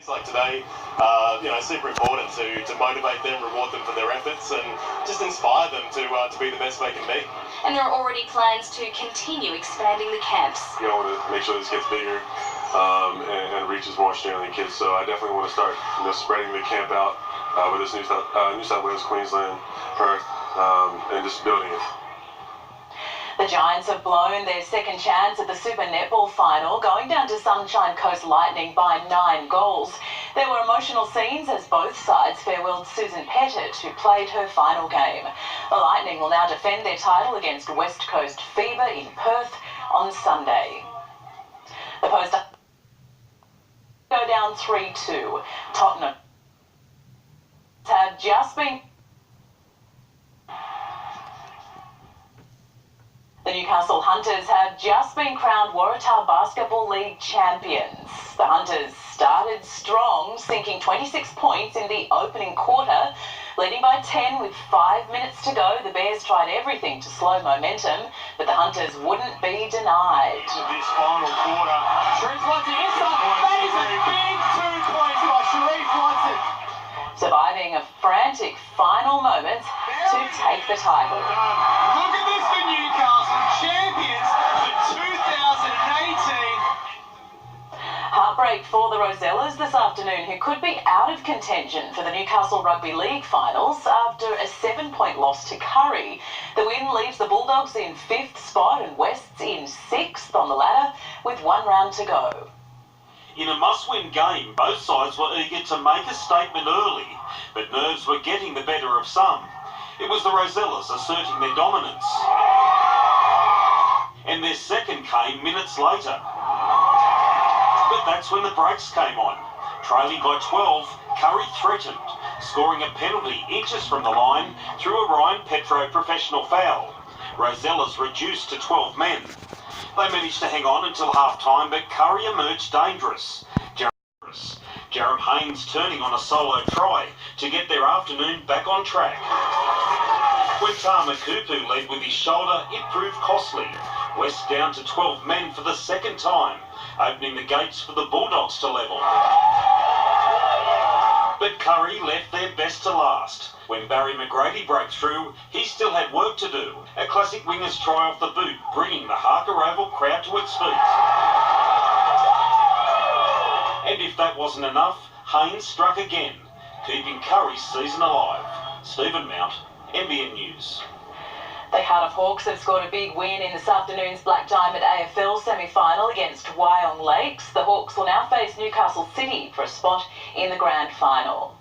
Like today, super important to motivate them, reward them for their efforts, and just inspire them to be the best they can be. And there are already plans to continue expanding the camps. I want to make sure this gets bigger and reaches more Australian kids. So I definitely want to start spreading the camp out with this New South Wales, Queensland, Perth, and just building it. The Giants have blown their second chance at the Super Netball final, going down to Sunshine Coast Lightning by 9 goals. There were emotional scenes as both sides farewelled Susan Pettit, who played her final game. The Lightning will now defend their title against West Coast Fever in Perth on Sunday. The Post go down 3-2. Tottenham have just been... The Newcastle Hunters have just been crowned Waratah Basketball League champions. The Hunters started strong, sinking 26 points in the opening quarter. Leading by 10 with 5 minutes to go, the Bears tried everything to slow momentum, but the Hunters wouldn't be denied. This final quarter, Sharif wants it. That is a big 2 points by Sharif Watson. Surviving a frantic final moment to take the title. Look at this for Newcastle, champions for 2018. Heartbreak for the Rosellas this afternoon, who could be out of contention for the Newcastle Rugby League finals after a 7-point loss to Curry. The win leaves the Bulldogs in 5th spot and Wests in 6th on the ladder with 1 round to go. In a must-win game, both sides were eager to make a statement early, but nerves were getting the better of some. It was the Rosellas asserting their dominance. And their second came minutes later. But that's when the brakes came on. Trailing by 12, Curry threatened, scoring a penalty inches from the line through a Ryan Petro professional foul. Rosellas reduced to 12 men. They managed to hang on until half-time, but Curry emerged dangerous. Jerome Haynes turning on a solo try to get their afternoon back on track. When Tamakupu led with his shoulder, it proved costly. West down to 12 men for the second time, opening the gates for the Bulldogs to level. But Curry left their best to last. When Barry McGrady broke through, he still had work to do. A classic wingers try off the boot, bringing the Harker Oval crowd to its feet. And if that wasn't enough, Haynes struck again, keeping Curry's season alive. Stephen Mount, NBN News. The Cardiff Hawks have scored a big win in this afternoon's Black Diamond AFL semi-final against Wyong Lakes. The Hawks will now face Newcastle City for a spot in the grand final.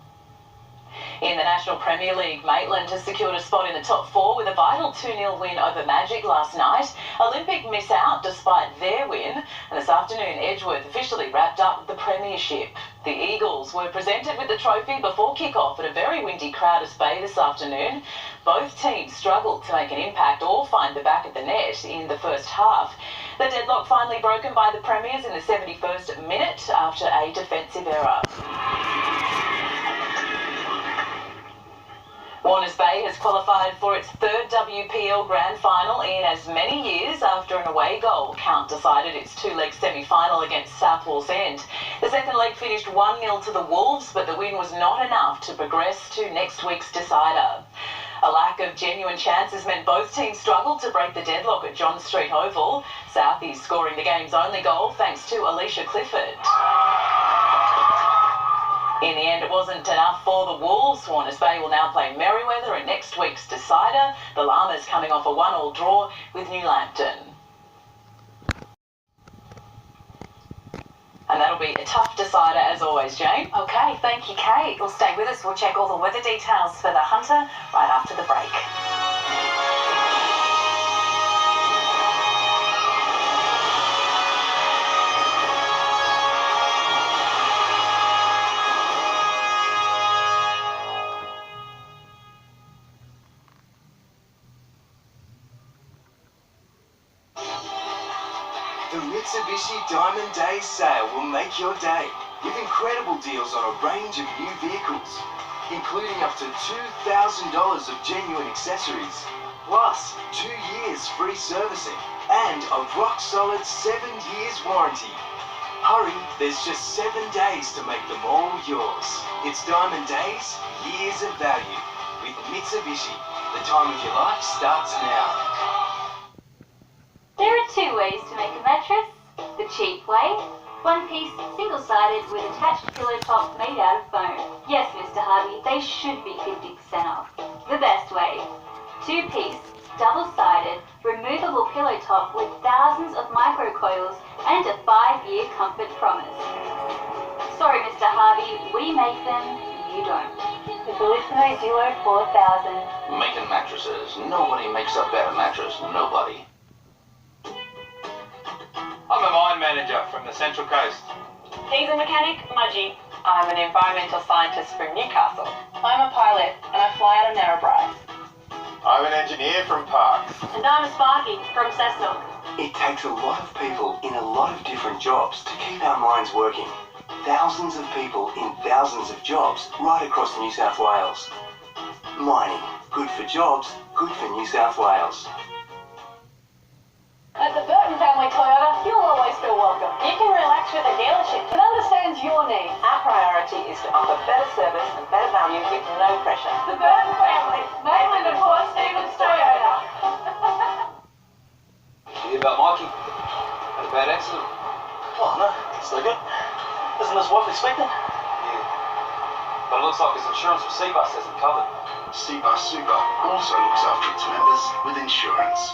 In the National Premier League, Maitland has secured a spot in the top 4 with a vital 2-0 win over Magic last night. Olympic miss out despite their win, and this afternoon Edgeworth officially wrapped up the premiership. The Eagles were presented with the trophy before kick-off at a very windy Crowders Bay this afternoon. Both teams struggled to make an impact or find the back of the net in the first half. The deadlock finally broken by the Premiers in the 71st minute after a defensive error. Warners Bay has qualified for its 3rd WPL Grand Final in as many years after an away goal count decided its 2-leg semi-final against South Wallsend. The second leg finished 1-0 to the Wolves, but the win was not enough to progress to next week's decider. A lack of genuine chances meant both teams struggled to break the deadlock at John Street Oval. Southie's scoring the game's only goal thanks to Alicia Clifford. In the end, it wasn't enough for the Wolves. Warners Bay will now play Merriweather in next week's decider. The Llamas coming off a 1-1 draw with New Lambton. And that'll be a tough decider as always, Jane. Okay, thank you, Kate. We'll stay with us. We'll check all the weather details for the Hunter right after the break. The Mitsubishi Diamond Day sale will make your day with incredible deals on a range of new vehicles, including up to $2,000 of genuine accessories, plus 2 years free servicing and a rock-solid 7 years warranty. Hurry, there's just 7 days to make them all yours. It's Diamond Days, years of value. With Mitsubishi, the time of your life starts now. There are 2 ways to make a mattress. The cheap way, one piece, single-sided with attached pillow top made out of foam. Yes, Mr. Harvey, they should be 50% off. The best way, 2-piece, double-sided, removable pillow top with thousands of micro-coils and a 5-year comfort promise. Sorry, Mr. Harvey, we make them, you don't. The listener 04000. Making mattresses. Nobody makes a better mattress. Nobody. I'm a mine manager from the Central Coast. He's a mechanic, Mudgy. I'm an environmental scientist from Newcastle. I'm a pilot and I fly out of Narrabri. I'm an engineer from Parkes. And I'm a Sparky from Cessnock. It takes a lot of people in a lot of different jobs to keep our mines working. Thousands of people in thousands of jobs right across New South Wales. Mining, good for jobs, good for New South Wales. At the Burton family Toyota, you'll always feel welcome. You can relax with a dealership that understands your needs. Our priority is to offer better service and better value with no pressure. The Burton family, mainland of Port Stephens Toyota. You hear about Mikey? Had a bad accident. Oh no, still good. Isn't his wife expecting? Yeah. But it looks like his insurance with Seabus hasn't covered. Seabus Super also looks after its members with insurance.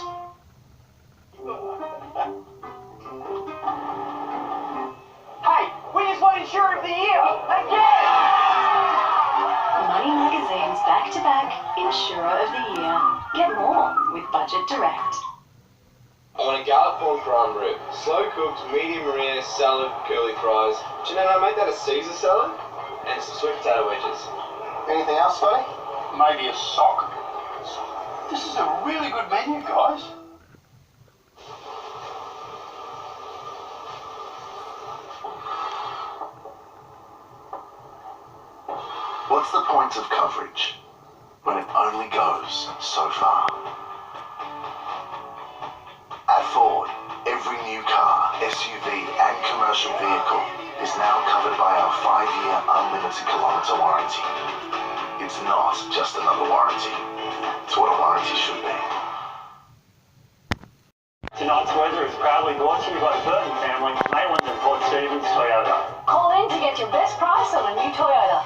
Hey, we just won Insurer of the Year! Again! Money Magazine's back-to-back Insurer of the Year. Get more with Budget Direct. I want a garlic prawn prime rib, slow cooked, medium rare, salad, curly fries. Do you know how I make that a Caesar salad? And some sweet potato wedges. Anything else, buddy? Maybe a sock? This is a really good menu, guys. What's the point of coverage when it only goes so far? At Ford, every new car, SUV and commercial vehicle is now covered by our 5-year unlimited kilometre warranty. It's not just another warranty. It's what a warranty should be. Tonight's weather is proudly brought to you by the Burton family, mainland of Port Stephens Toyota. Call in to get your best price on a new Toyota.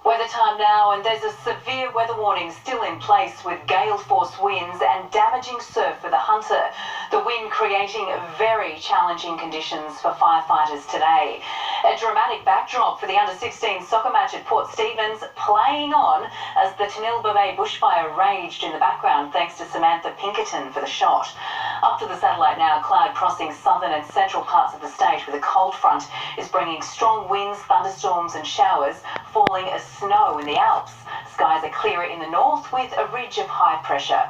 Weather time now, and there's a severe weather warning still in place with gale force winds and damaging surf for the Hunter. The wind creating very challenging conditions for firefighters today. A dramatic backdrop for the under-16 soccer match at Port Stephens playing on as the Tanilba Bay bushfire raged in the background thanks to Samantha Pinkerton for the shot. Up to the satellite now, cloud crossing southern and central parts of the state with a cold front is bringing strong winds, thunderstorms and showers, falling as snow in the Alps. Skies are clearer in the north with a ridge of high pressure.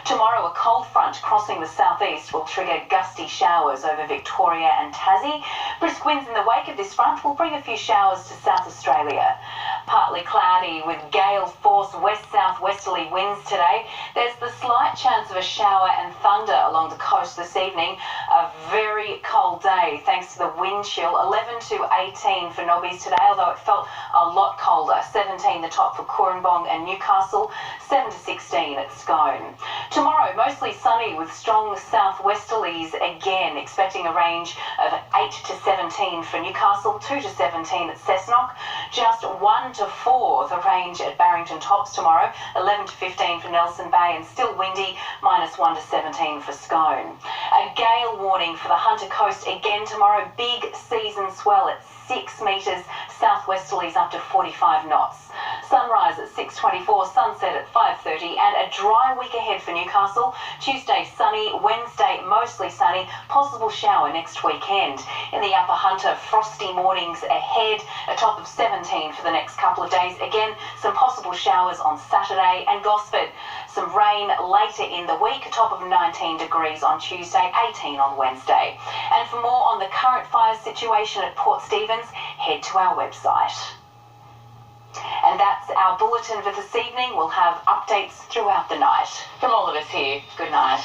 Tomorrow, a cold front crossing the southeast will trigger gusty showers over Victoria and Tassie. Brisk winds in the wake of this front will bring a few showers to South Australia. Partly cloudy with gale force west-southwesterly winds today. There's the slight chance of a shower and thunder along the coast this evening. A very cold day thanks to the wind chill. 11 to 18 for Nobbies today, although it felt a lot colder. 17 the top for Coorambong and Newcastle, 7 to 16 at Scone. Tomorrow, mostly sunny with strong southwesterlies again, expecting a range of 8 to 17 for Newcastle, 2 to 17 at Cessnock, just 1 to 4 the range at Barrington Tops tomorrow, 11 to 15 for Nelson Bay, and still windy, -1 to 17 for Scone. A gale warning for the Hunter Coast again tomorrow, big season swell at 6 metres, southwesterlies up to 45 knots. Sunrise at 6:24, sunset at 5:30, and a dry week ahead for Newcastle. Tuesday sunny, Wednesday mostly sunny, possible shower next weekend. In the Upper Hunter, frosty mornings ahead, a top of 17 for the next couple of days. Again, some possible showers on Saturday, and Gosford, some rain later in the week, a top of 19 degrees on Tuesday, 18 on Wednesday. And for more on the current fire situation at Port Stephens, head to our website. And that's our bulletin for this evening. We'll have updates throughout the night. From all of us here, good night.